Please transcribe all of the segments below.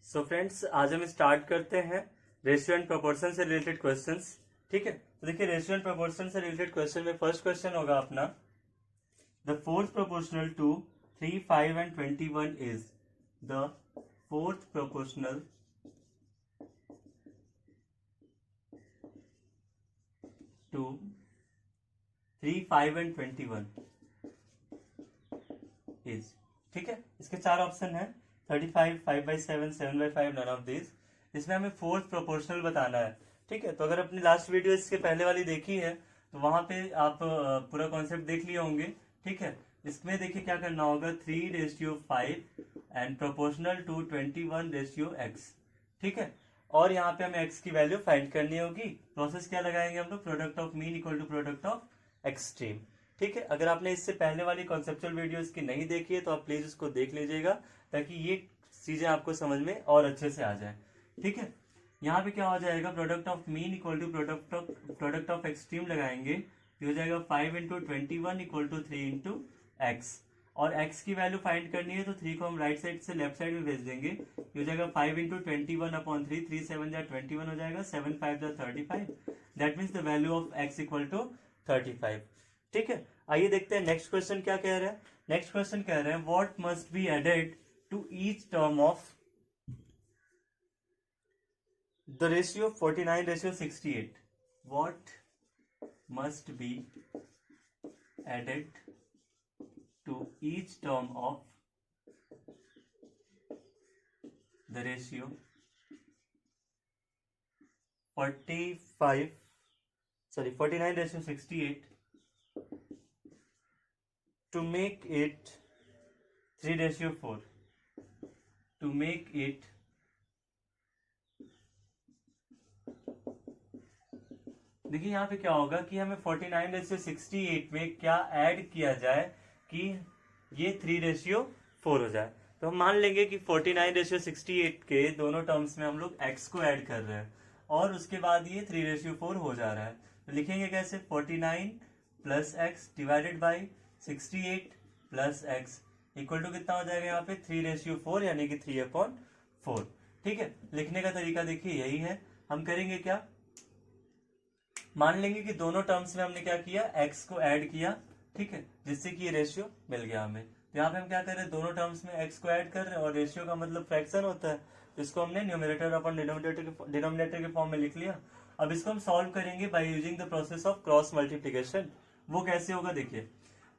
So friends, आज हम start करते हैं रेशियो एंड प्रोपोर्शन से रिलेटेड क्वेश्चंस। ठीक है, तो देखिए रेशियो एंड प्रोपोर्शन से रिलेटेड क्वेश्चन में फर्स्ट क्वेश्चन होगा अपना, the fourth proportional to 3, 5 and 21 is the fourth proportional to 3, 5 and 21 is. ठीक है, इसके चार ऑप्शन है, 35, 5/7, 7/5, नन ऑफ दिस। इसमें हमें फोर्थ प्रोपोर्शनल बताना है। ठीक है, तो अगर अपनी लास्ट वीडियो इसके पहले वाली देखी है तो वहां पे आप पूरा कॉन्सेप्ट देख लिए होंगे। ठीक है, इसमें देखिए क्या करना होगा, 3:5 एंड प्रोपोर्शनल टू 21:x। ठीक है, और यहाँ पे हमें x की वैल्यू फाइंड करनी होगी। प्रोसेस क्या लगाएंगे हम लोग, product of mean equal to product of extreme. ठीक है, अगर आपने इससे पहले वाली कॉन्सेप्चुअल वीडियो इसकी नहीं देखी है तो आप प्लीज उसको देख लीजिएगा ताकि ये चीजें आपको समझ में और अच्छे से आ जाए। ठीक है, यहाँ पे क्या हो जाएगा, product of mean equal to product of extreme लगाएंगे, ये हो जाएगा 5 × 21 इक्वल टू 3 × x। और x की वैल्यू फाइंड करनी है तो 3 को हम राइट साइड से लेफ्ट साइड में भेज देंगे। ये हो जाएगा 5 × 21/3, 3 7 जा 21 हो जाएगा, 7 5 जा 35। That means the value of x equal to 35। ठीक है, आइए देखते हैं नेक्स्ट क्वेश्चन क्या कह रहा है। नेक्स्ट क्वेश्चन कह रहे हैं, what must be added to each term of the ratio 49:68। What must be added to each term of the ratio 49:68 to make it 3:4, to make it देखिए यहाँ पे क्या होगा कि हमें 49:68 में क्या ऐड किया जाए कि ये 3:4 हो जाए। तो हम मान लेंगे कि 49:68 के दोनों टर्म्स में हम लोग x को ऐड कर रहे हैं और उसके बाद ये 3:4 हो जा रहा है। तो लिखेंगे कैसे, 49 + x divided by 68 + x equal to कितना हो जाएगा यहाँ पे 3:4 यानी कि 3/4। ठीक है, लिखने का तरीका देखिए यही है। हम करेंगे क्या, मान लेंगे कि दोनों टर्म्स में हमने क्या किया, x को ऐड किया। ठीक है, जिससे कि ये रेशियो मिल गया हमें। तो यहाँ पे हम क्या कर रहे हैं, दोनों टर्म्स में x को ऐड कर रहे हैं और रेशियो का मतलब फ्रैक्शन होता है, तो इसको हमने न्यूमरेटर अपन डिनोमिनेटर के फॉर्म में लिख लिया। अब इसको हम सॉल्व करेंगे by using the process of cross multiplication. वो कैसे होगा देखिए,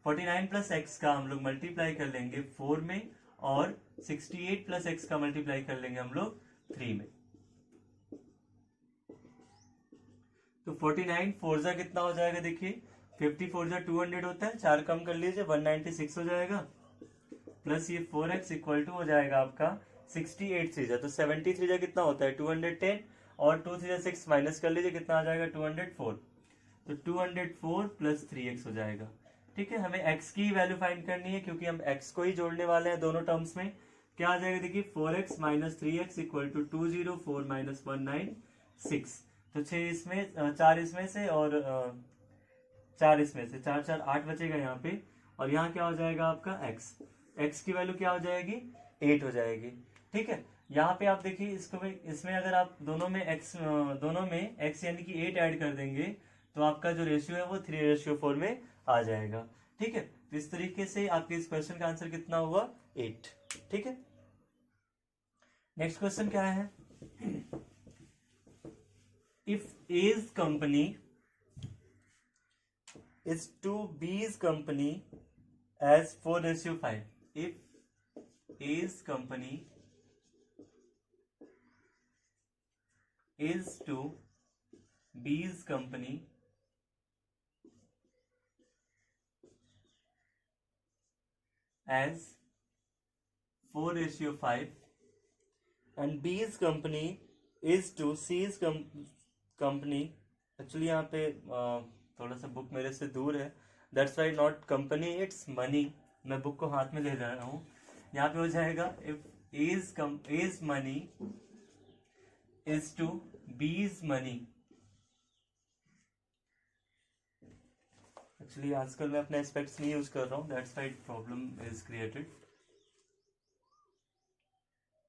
49 + x का हम लोग मल्टीप्लाई कर लेंगे 4 में और 68 + x का मल्टीप्लाई कर लेंगे हम लोग 3 में। तो 49 4 जा कितना हो जाएगा देखिए, 54 जा 200 होता है, 4 कम कर लीजिए 196 हो जाएगा, प्लस ये 4x इक्वल टू हो जाएगा आपका 68 3 जा, तो 73 जा कितना होता है 210, और 2 3 जा 6 माइनस कर लीजिए कितना आ जाएगा 204। तो 204 + 3x हो जाएगा। ठीक है, हमें x की वैल्यू फाइंड करनी है क्योंकि हम x को ही जोड़ने वाले हैं दोनों टर्म्स में। क्या आ जाएगा देखिए, 4x - 3x इक्वल टू 204 - 196। तो 6 इसमें 4 इसमें से और 4 इसमें से, 4 4 8 बचेगा यहाँ पे, और यहाँ क्या हो जाएगा आपका x की वैल्यू क्या हो जाएगी 8 हो जाएगी। ठीक है, यहाँ पे आप देखिए इसको इसमें अगर आप दोनों में x यानी कि 8 ऐड कर देंगे तो आपका जो रेशियो है वो 3:4 में आ जाएगा। ठीक है, तो इस तरीके से आपके इस क्वेश्चन का आंसर कितना हुआ 8। ठीक है, नेक्स्ट क्वेश्चन क्या है, if A's company is to B's company as 4:5, if A's company is to B's company as 4:5 and B's company is to C's company, actually यहाँ पे थोड़ा सा बुक मेरे से दूर है, that's why not company it's money, मैं book को हाथ में ले रहा हूँ। यहाँ पे हो जाएगा if A's money is to B's money. Actually आजकल मैं अपने एस्पेक्ट्स नहीं यूज कर रहा हूँ, that's why problem is created.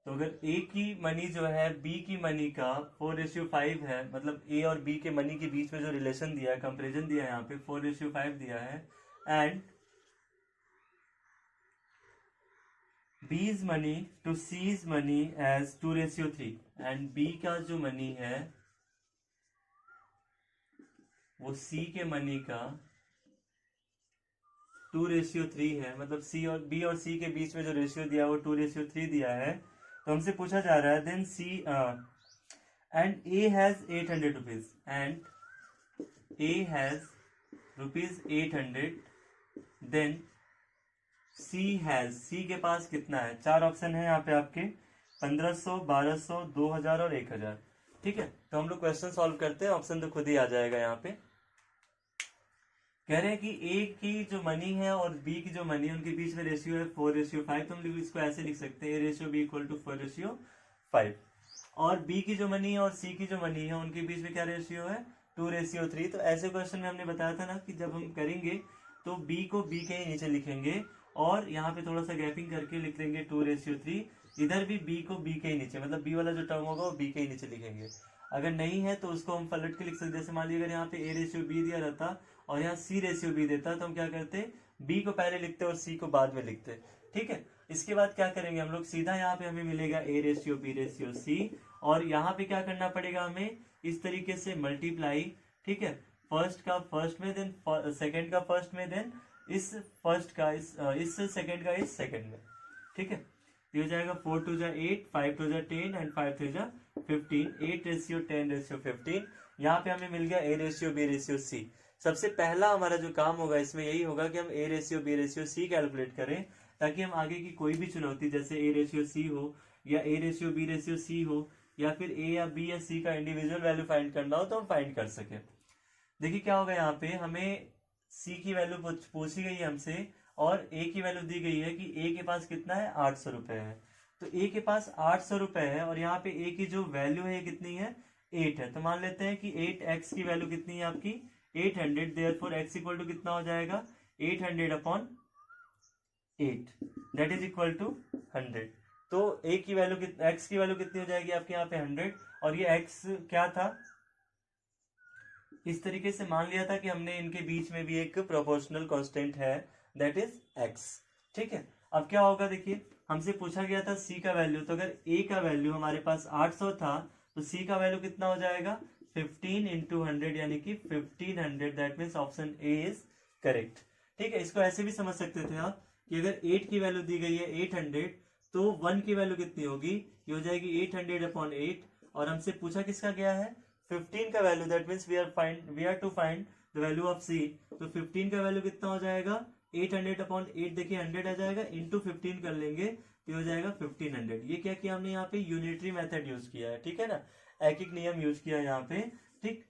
तो अगर ए की मनी जो है बी की मनी का 4:5 है, मतलब ए और बी के मनी के बीच में जो रिलेशन दिया है, कंपेरिजन दिया है यहाँ पे 4:5 दिया है, and B's money to C's money as 2:3, and B का जो मनी है वो C के मनी का 2:3 है, मतलब C और B और C के बीच में जो रेशियो दिया है वो 2:3 दिया है। तो हमसे पूछा जा रहा है then C and A has 800 rupees, and A has rupees 800, then C has, C के पास कितना है? 4 ऑप्शन है यहाँ पे आपके, 1500, 1200, 2000 और 1000। ठीक है, तो हम लोग क्वेश्चन सॉल्व करते हैं, ऑप्शन तो खुद ही आ जाएगा यहाँ पे। कह रहे हैं कि ए की जो मनी है और बी की जो मनी है उनके बीच में रेशियो है 4:5, तो हम लोग इसको ऐसे लिख सकते हैं, A ratio B equal to 4:5। और बी की जो मनी है और सी की जो मनी है उनके बीच में क्या रेशियो है? 2:3। तो ऐसे क्वेश्चन में हमने बताया था ना कि जब हम करेंगे तो बी को बी के ही नीचे लिखेंगे और यहाँ पे थोड़ा सा गैपिंग करके लिख लेंगे 2:3, इधर भी बी को बी के ही नीचे, मतलब बी वाला जो टर्म होगा वो बी के ही नीचे लिखेंगे। अगर नहीं है तो उसको हम पलट के लिख सकते, जैसे मान लीजिए अगर यहाँ पे ए रेशियो बी दिया रहता और यहाँ सी रेशियो बी देता तो हम क्या करते, बी को पहले लिखते और सी को बाद में लिखते। ठीक है, इसके बाद क्या करेंगे हम लोग, सीधा यहाँ पे हमें मिलेगा A ratio B ratio C, और यहाँ पे क्या करना पड़ेगा हमें, इस तरीके से मल्टीप्लाई। ठीक है, फर्स्ट का फर्स्ट में, देन सेकंड का फर्स्ट में, देन इस फर्स्ट का इस सेकंड का इस सेकंड में। ठीक है, ये हो जाएगा 4 2 8, 5 2 10 एंड 5 3 15, 8:10:15। यहाँ पे हमें मिल गया A ratio B ratio C. सबसे पहला हमारा जो काम होगा इसमें यही होगा कि हम A ratio B ratio C calculate करें, ताकि हम आगे की कोई भी चुनौती जैसे ए रेशियो सी हो या A ratio B ratio C हो या फिर ए या बी या सी का इंडिविजुअल वैल्यू फाइंड करना हो तो हम फाइंड कर सके। देखिए क्या होगा, यहाँ पे हमें सी की वैल्यू पूछी गई है हमसे और ए की वैल्यू दी गई है कि ए के पास कितना है, 800 रुपए है। तो ए के पास 800 रुपए है और यहाँ पे ए की जो वैल्यू है कितनी है, 8 है। तो मान लेते हैं कि 8x की वैल्यू कितनी है आपकी, 800, देयरफॉर x इक्वल टू कितना हो जाएगा, 800/8, दैट इज इक्वल टू 100। तो a की वैल्यू x की वैल्यू कितनी हो जाएगी आपके यहाँ पे 100, और ये x क्या था, इस तरीके से मान लिया था कि हमने इनके बीच में भी एक प्रोपोर्शनल कांस्टेंट है, दैट इज x। ठीक है, अब क्या होगा, देखिए हमसे पूछा गया था c का वैल्यू, तो अगर a का वैल्यू हमारे पास 800 था तो c का वैल्यू कितना हो जाएगा, 15 × 100 यानी कि 1500, that means option A is correct. ठीक है, इसको ऐसे भी समझ सकते थे आप कि अगर 8 की वैल्यू दी गई है 800 तो 1 की वैल्यू कितनी होगी, ये हो जाएगी 800/8, और हमसे पूछा किसका गया है, 15 का value, that means we are to find the value of C. तो 15 का वैल्यू कितना हो जाएगा, 800/8, देखिए 100 आ जाएगा, इंटू 15 कर लेंगे तो हो जाएगा 1500। ये क्या किया हमने यहाँ पे, यूनिटरी मेथड यूज किया है। ठीक है ना, एक एक नियम यूज किया यहाँ पे। ठीक,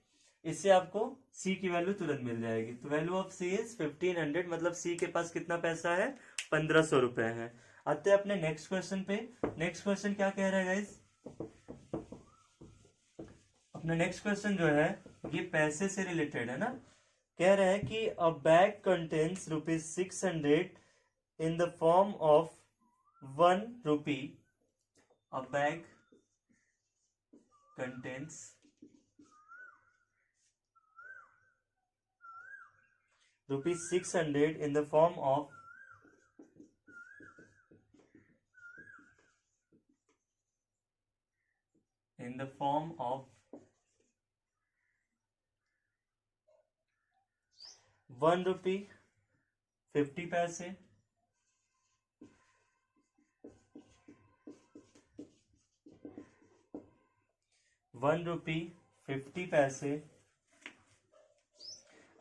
इससे आपको सी की वैल्यू तुरंत मिल जाएगी। तो वैल्यू ऑफ सी इज 1500, मतलब सी के पास कितना पैसा है, 1500 रुपए है। आते हैं अपने नेक्स्ट क्वेश्चन पे। नेक्स्ट क्वेश्चन क्या कह रहा है गाइस, अपना नेक्स्ट क्वेश्चन जो है ये पैसे से रिलेटेड है ना। कह रहा है कि अ bag contains ₹600 in the form of 1 rupee। A bag contains ₹600 in the form of ₹1 50 पैसे, ₹1 50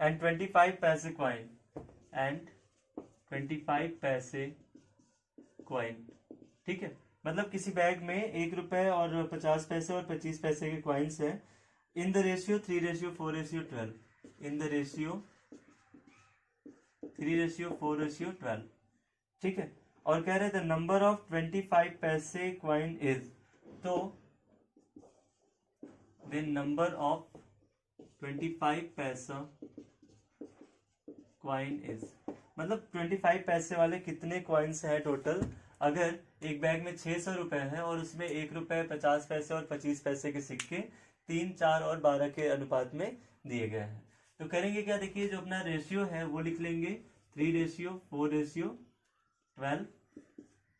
एंड 25 पैसे क्वाइन, एंड 25 पैसे क्वाइन। ठीक है, मतलब किसी बैग में ₹1 और 50 पैसे और 25 पैसे के क्वाइंस है, in the ratio 3:4:12, in the ratio 3:4:12। ठीक है, और कह रहे थे नंबर ऑफ 25 पैसे क्वाइन इज, तो द नंबर ऑफ 25 पैसा क्वाइन इज, मतलब 25 पैसे वाले कितने क्वाइंस हैं टोटल, अगर एक बैग में 600 रुपए है और उसमें 1 रुपए 50 पैसे और 25 पैसे के सिक्के 3, 4 और 12 के अनुपात में दिए गए हैं, तो करेंगे क्या, देखिए जो अपना रेशियो है वो लिख लेंगे 3:4:12,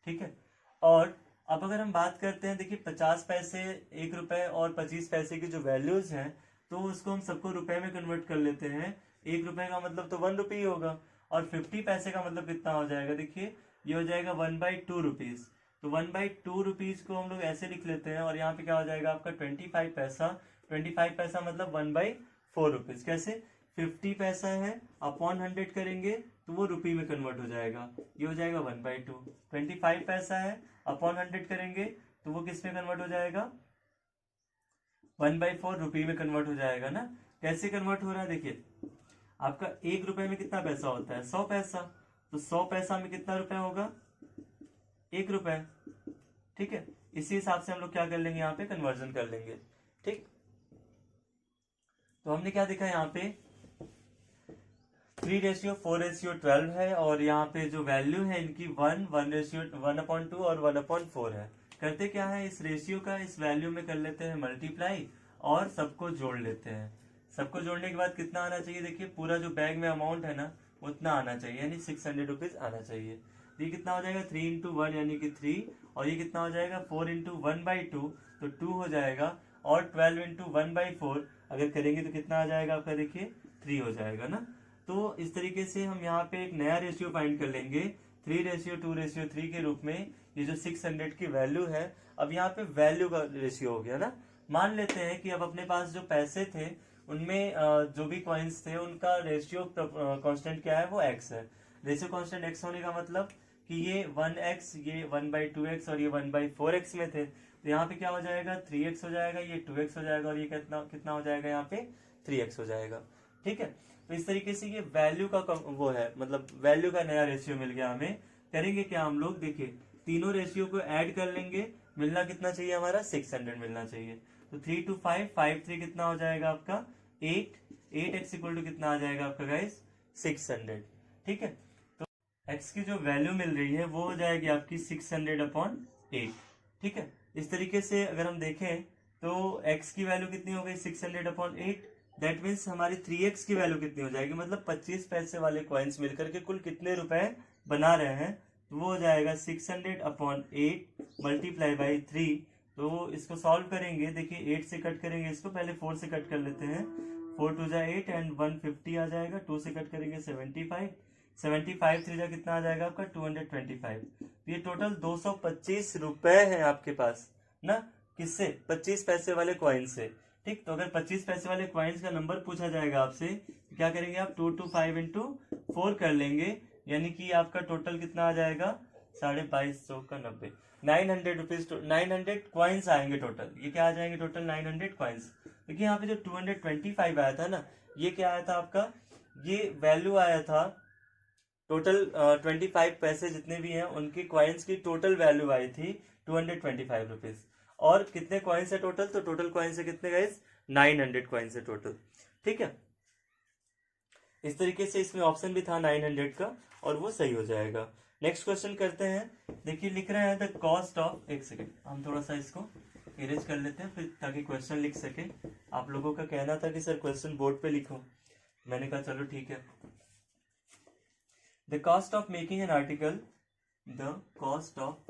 ठीक है। और अब अगर हम बात करते हैं, देखिए 50 पैसे, 1 रुपए और 25 पैसे की जो वैल्यूज हैं, तो उसको हम सबको रुपए में कन्वर्ट कर लेते हैं। 1 रुपए का मतलब तो 1 रुपये होगा, और 50 पैसे का मतलब कितना हो जाएगा, देखिए ये हो जाएगा 1/2 रुपीज। तो 1/2 रुपीज को हम लोग ऐसे लिख लेते हैं, और यहाँ पे क्या हो जाएगा आपका 25 पैसा। 25 पैसा मतलब 1/4 रुपीज। कैसे, 50 पैसा है अपॉन 100 करेंगे तो वो रुपये में कन्वर्ट हो जाएगा, ये हो जाएगा 1/2। 25 पैसा है अपॉन 100 करेंगे तो वो किस में कन्वर्ट हो जाएगा, 1/4 रुपये में कन्वर्ट हो जाएगा ना। कैसे कन्वर्ट हो रहा है, देखिए आपका 1 रुपए में कितना पैसा होता है, 100 पैसा। तो 100 पैसा में कितना रुपए होगा, 1 रुपए, ठीक है। इसी हिसाब से हम लोग क्या कर लेंगे, यहाँ पे कन्वर्जन कर लेंगे, ठीक। तो हमने क्या देखा यहाँ पे 3:4:12 है, और यहाँ पे जो वैल्यू है इनकी 1:1 और 1/4 है। करते क्या है, इस रेशियो का इस वैल्यू में कर लेते हैं मल्टीप्लाई और सबको जोड़ लेते हैं। सबको जोड़ने के बाद कितना आना चाहिए, देखिए पूरा जो बैग में अमाउंट है ना उतना आना चाहिए, यानी 600 रुपीज आना चाहिए। ये कितना हो जाएगा, 3 × 1 यानी कि 3, और ये कितना हो जाएगा 4 × 1/2 तो 2 हो जाएगा, और 12 × 1/4 अगर करेंगे तो कितना आ जाएगा आपका, देखिए 3 हो जाएगा ना। तो इस तरीके से हम यहाँ पे एक नया रेशियो फाइंड कर लेंगे 3:2:3 के रूप में। ये जो 600 की वैल्यू है, अब यहाँ पे वैल्यू का रेशियो हो गया ना। मान लेते हैं कि अब अपने पास जो पैसे थे उनमें जो भी कॉइन्स थे उनका रेशियो कांस्टेंट क्या है, वो x है। रेशियो कांस्टेंट x होने का मतलब कि ये 1x, ये 1/2x और ये 1/4x में थे, तो यहाँ पे क्या हो जाएगा 3x हो जाएगा, ये 2x हो जाएगा, और ये कितना कितना हो जाएगा यहाँ पे 3x हो जाएगा, ठीक है। तो इस तरीके से ये वैल्यू का वो है, मतलब वैल्यू का नया रेशियो मिल गया हमें। करेंगे क्या हम लोग, देखिए तीनों रेशियो को ऐड कर लेंगे, मिलना कितना चाहिए हमारा 600 मिलना चाहिए। तो 3 to 5, 5 3 कितना हो जाएगा आपका 8, 8x इक्वल टू कितना आ जाएगा आपका गाइस 600, ठीक है। तो x की जो वैल्यू मिल रही है वो हो जाएगी आपकी 600/8, ठीक है। इस तरीके से अगर हम देखें तो x की वैल्यू कितनी हो गई 600/8, दैट मीन्स हमारी 3x की वैल्यू कितनी हो जाएगी, मतलब 25 पैसे वाले कॉइन्स मिलकर के कुल कितने रुपए बना रहे हैं, तो वो हो जाएगा 600/8 मल्टीप्लाई बाई 3। तो इसको सॉल्व करेंगे, देखिए 8 से कट करेंगे इसको, पहले 4 से कट कर लेते हैं, 4 2 जा 8 एंड 150 आ जाएगा, 2 से कट करेंगे 75, 75 3 जा कितना आ जाएगा आपका 225। तो ये टोटल 225 रुपए है आपके पास ना, किससे, 25 पैसे वाले कॉइन से, ठीक। तो अगर 25 पैसे वाले कॉइन्स का नंबर पूछा जाएगा आपसे तो क्या करेंगे आप 2 to 5 × 4 कर लेंगे, यानी कि आपका टोटल कितना आ जाएगा 2250 का 90, 900 रुपीज, 900 कॉइन्स आएंगे टोटल। ये क्या आ जाएंगे टोटल 900 कॉइन्स। देखिए यहाँ पे जो 225 आया था ना, ये क्या आया था आपका, ये वैल्यू आया था टोटल 25 पैसे जितने भी हैं उनकी कॉइन्स की टोटल वैल्यू आई थी 225 रुपीज। और कितने कॉइन्स है टोटल, तो टोटल कॉइन्स है कितने गाइस 900 कॉइन्स है टोटल, ठीक है। इस तरीके से इसमें ऑप्शन भी था 900 का, और वो सही हो जाएगा। नेक्स्ट क्वेश्चन करते हैं, देखिए लिख रहे हैं द कॉस्ट ऑफ, एक सेकेंड हम थोड़ा सा इसको इरेज कर लेते हैं फिर, ताकि क्वेश्चन लिख सके। आप लोगों का कहना था कि सर क्वेश्चन बोर्ड पे लिखो, मैंने कहा चलो ठीक है। The cost of making an article, the cost of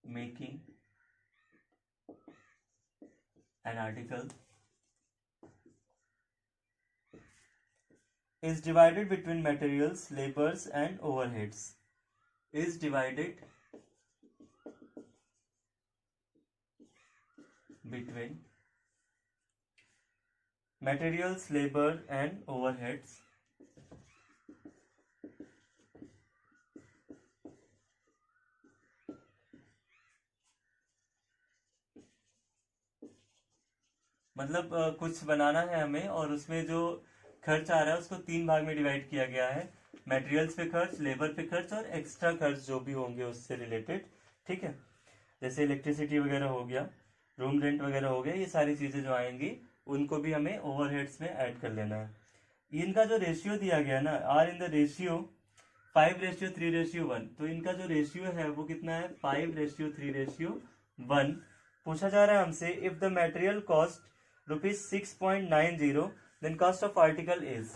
making an article is divided between materials, labors and overheads. Is divided between materials, labor and overheads. मतलब कुछ बनाना है हमें और उसमें जो खर्च आ रहा है उसको 3 भाग में डिवाइड किया गया है, मटेरियल्स पे खर्च, लेबर पे खर्च और एक्स्ट्रा खर्च जो भी होंगे उससे रिलेटेड, ठीक है। जैसे इलेक्ट्रिसिटी वगैरह हो गया, रूम रेंट वगैरह हो गया, ये सारी चीजें जो आएंगी उनको भी हमें ओवरहेड्स में ऐड कर लेना है। इनका जो रेशियो दिया गया ना, आर इन द रेशियो 5:3:1, तो इनका जो रेशियो है वो कितना है 5:3:1। पूछा जा रहा है हमसे if the material cost ₹6.90 then cost of article is.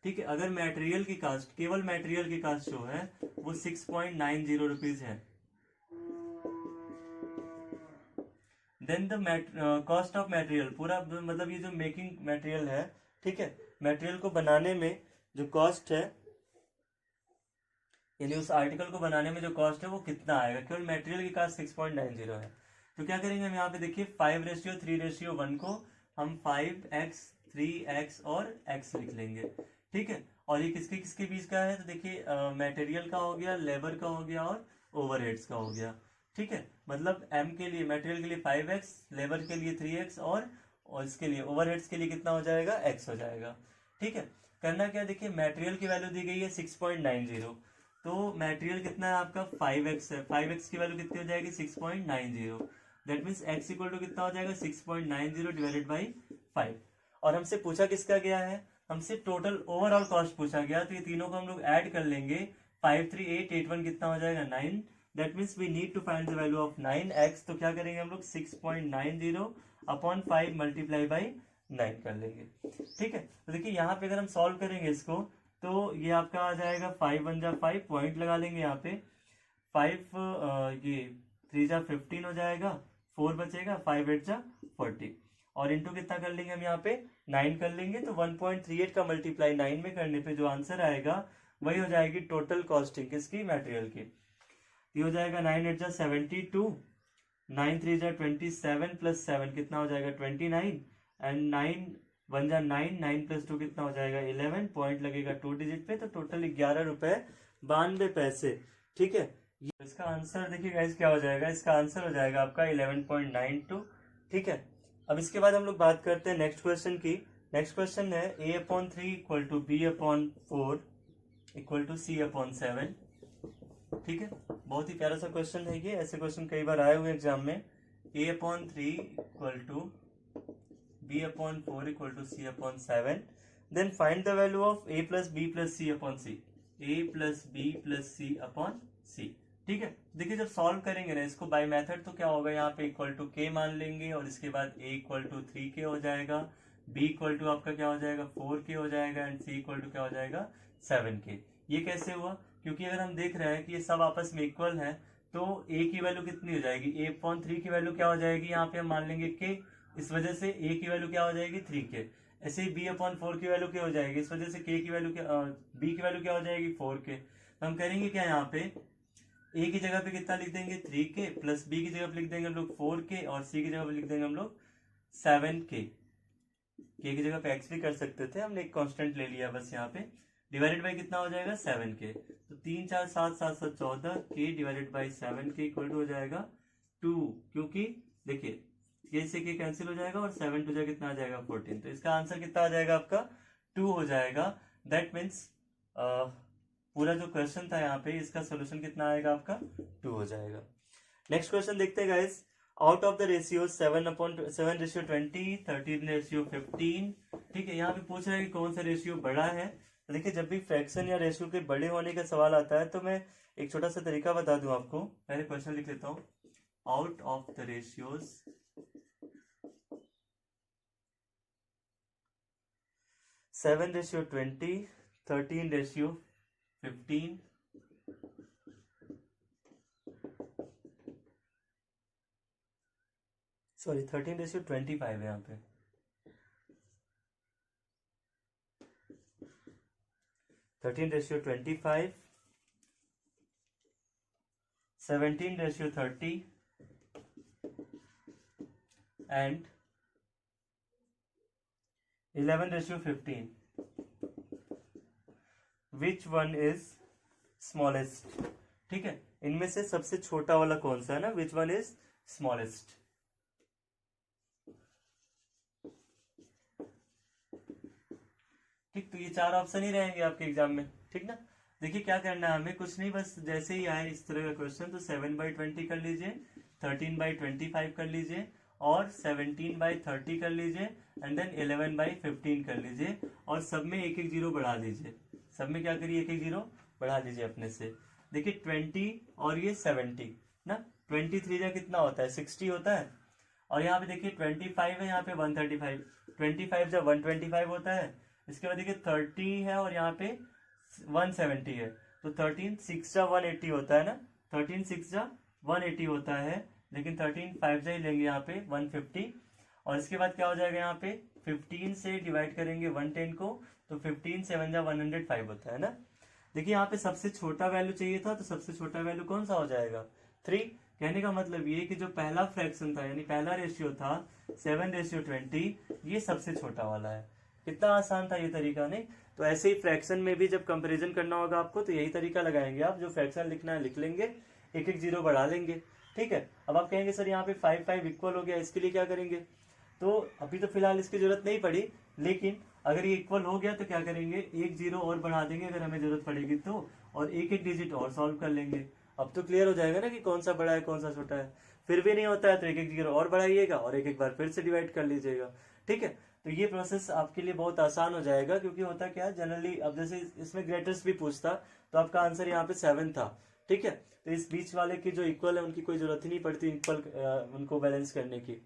ठीक है, अगर मटेरियल की कास्ट, केवल मटेरियल की कास्ट जो है वो 6.90 रुपीज है, then the cost of material, पूरा मतलब ये जो मेकिंग मटेरियल है, ठीक है, मटेरियल को बनाने में जो कॉस्ट है, यानी उस आर्टिकल को बनाने में जो कॉस्ट है वो कितना आएगा, केवल मटेरियल की कास्ट 6.90 है। तो क्या करेंगे हम यहाँ पे देखिए 5:3:1 को हम 5x 3x और x लिख लेंगे। ठीक है, और ये किसके किसके बीच का है, तो देखिए मटेरियल का हो गया, लेबर का हो गया और ओवरहेड्स का हो गया। ठीक है, मतलब m के लिए, मटेरियल के लिए 5x, लेबर के लिए 3x और इसके लिए ओवरहेड्स के लिए कितना हो जाएगा, x हो जाएगा। ठीक है, करना क्या, देखिए मटेरियल की वैल्यू दी गई है 6.90, तो मटेरियल कितना है आपका 5x है, 5x की वैल्यू कितनी हो जाएगी 6.90, that means x equal to कितना हो जाएगा 6.90 डिवाइडेड बाई 5। और हमसे पूछा किसका गया है, हमसे टोटल ओवरऑल कॉस्ट पूछा गया, तो ये तीनों को हम लोग ऐड कर लेंगे, 53881 कितना हो जाएगा 9, that means we need to find the value of 9x। तो क्या करेंगे हम लोग 6.90 अपॉन 5 मल्टीप्लाई बाई 9 कर लेंगे। ठीक है, तो देखिए यहाँ पे अगर हम सॉल्व करेंगे इसको, तो ये आपका आ जाएगा 5 1 जा 5, पॉइंट लगा लेंगे यहाँ पे, 5 ये 3 जा 15 हो जाएगा, 4 बचेगा, 5 8 जा 40, और इंटू कितना कर लेंगे हम यहाँ पे 9 कर लेंगे, तो 1.38 का मल्टीप्लाई 9 में करने पे जो आंसर आएगा वही हो जाएगी टोटल कॉस्टिंग किसकी, मटेरियल की। ये हो जाएगा 9 8 जा 72, 9 3 जा 27 प्लस 7 कितना हो जाएगा 29, एंड 9 1 जा 9, 9 प्लस 2 कितना हो जाएगा 11, पॉइंट लगेगा 2 डिजिट पे, तो टोटल 11 रुपए 92 पैसे। ठीक है, इसका आंसर देखिए गाइस क्या हो जाएगा, इसका आंसर हो जाएगा आपका 11.92। ठीक है, अब इसके बाद हम लोग बात करते हैं नेक्स्ट क्वेश्चन की। नेक्स्ट क्वेश्चन है a/3 equal to b/4 equal to c/7। ठीक है, बहुत ही प्यारा सा क्वेश्चन है ये, ऐसे क्वेश्चन कई बार आए हुए एग्जाम में। a/3 equal to b/4 equal to c/7, then find the value of a plus b plus c/c, a plus b plus c/c। ठीक है, देखिए जब सॉल्व करेंगे ना इसको बाय मेथड, तो क्या होगा, यहाँ पे इक्वल टू k मान लेंगे, और इसके बाद a इक्वल टू 3k हो जाएगा, b इक्वल टू आपका क्या हो जाएगा 4k हो जाएगा, एंड c इक्वल टू क्या हो जाएगा 7k। ये कैसे हुआ, क्योंकि अगर हम देख रहे हैं कि ये सब आपस में इक्वल है, तो a की वैल्यू कितनी हो जाएगी, a/3 की वैल्यू क्या हो जाएगी, यहाँ पे हम मान लेंगे k, इस वजह से a की वैल्यू क्या हो जाएगी 3k। ऐसे ही b/4 की वैल्यू क्या हो जाएगी, इस वजह से k की वैल्यू क्या, b की वैल्यू क्या हो जाएगी 4k। तो हम करेंगे क्या, यहाँ पे a की जगह पे कितना लिख देंगे 3k, प्लस b की जगह पे लिख देंगे हम लोग 4k, और c की जगह पे लिख देंगे हम लोग 7k। k की जगह पे x भी कर सकते थे, हमने एक कांस्टेंट ले लिया बस यहाँ पे, डिवाइडेड बाई कितना हो जाएगा 7k, तो 3 4 7 7 7 14, k divided by 7k equal to हो जाएगा 2, क्योंकि देखिए k से k कैंसिल हो जाएगा, और 7 टू कितना आ जाएगा 14, तो इसका आंसर कितना आ जाएगा आपका 2 हो जाएगा। दैट मीन्स पूरा जो क्वेश्चन था यहाँ पे, इसका सोल्यूशन कितना आएगा आपका 2 हो जाएगा। नेक्स्ट क्वेश्चन देखते हैं guys, out of the ratio 7:7:20, 13:15। ठीक है, यहाँ पे पूछ रहा है कि कौन सा रेशियो बड़ा है। तो देखिए जब भी फ्रैक्शन या रेशियो के बड़े होने का सवाल आता है, तो मैं एक छोटा सा तरीका बता दूं आपको। पहले क्वेश्चन लिख लेता हूं, out of the ratios 7:20, 13:15, sorry 13:25 है यहाँ पे, 13:25, 17:30 and 11:15। Which one is smallest. ठीक है, इनमें से सबसे छोटा वाला कौन सा है ना, विच वन इज स्मॉलेस्ट। ठीक, तो ये 4 ऑप्शन ही रहेंगे आपके एग्जाम में। ठीक ना, देखिए क्या करना है हमें, कुछ नहीं, बस जैसे ही आए इस तरह का क्वेश्चन, तो 7/20 कर लीजिए, 13/25 कर लीजिए, और 17/30 कर लीजिए, एंड देन 11/15 कर लीजिए, और सब में एक एक जीरो बढ़ा दीजिए। सब में क्या करिए, एक एक जीरो बढ़ा लीजिए अपने से। देखिए 20 और ये 70 ना, 23 जा कितना होता है 60 होता है। और यहाँ पे देखिए 25 है, यहाँ पे 135, 25 जब 125 होता है। इसके बाद देखिए 30 है और यहाँ पे 170 है, तो 13 6 जा 180 होता है ना, 13 6 जा 180 होता है, लेकिन 13 5 जा ही लेंगे यहाँ पे 150। और इसके बाद क्या हो जाएगा, यहाँ पे 15 से डिवाइड करेंगे 110 को, तो 15 7 जा 105 होता है ना। देखिए यहाँ पे सबसे छोटा वैल्यू चाहिए था, तो सबसे छोटा वैल्यू कौन सा हो जाएगा 3। कहने का मतलब ये कि जो पहला फ्रैक्शन था यानी पहला रेशियो था 7:20, ये सबसे छोटा वाला है। कितना आसान था ये तरीका, नहीं? तो ऐसे ही फ्रैक्शन में भी जब कंपैरिजन करना होगा आपको, तो यही तरीका लगाएंगे आप, जो फ्रैक्शन लिखना है लिख लेंगे, एक एक जीरो बढ़ा लेंगे। ठीक है, अब आप कहेंगे सर यहाँ पे 5 5 इक्वल हो गया, इसके लिए क्या करेंगे? तो अभी तो फिलहाल इसकी जरूरत नहीं पड़ी, लेकिन अगर ये इक्वल हो गया तो क्या करेंगे, एक जीरो और बढ़ा देंगे अगर हमें जरूरत पड़ेगी तो, और एक एक डिजिट और सॉल्व कर लेंगे। अब तो क्लियर हो जाएगा ना कि कौन सा बड़ा है कौन सा छोटा है। फिर भी नहीं होता है तो एक एक जीरो और बढ़ाइएगा और एक एक बार फिर से डिवाइड कर लीजिएगा। ठीक है, तो ये प्रोसेस आपके लिए बहुत आसान हो जाएगा, क्योंकि होता क्या है जनरली, अब जैसे इसमें ग्रेटेस्ट भी पूछता तो आपका आंसर यहाँ पे 7 था। ठीक है, तो इस बीच वाले की जो इक्वल है उनकी कोई जरूरत ही नहीं पड़ती इक्वल उनको बैलेंस करने की।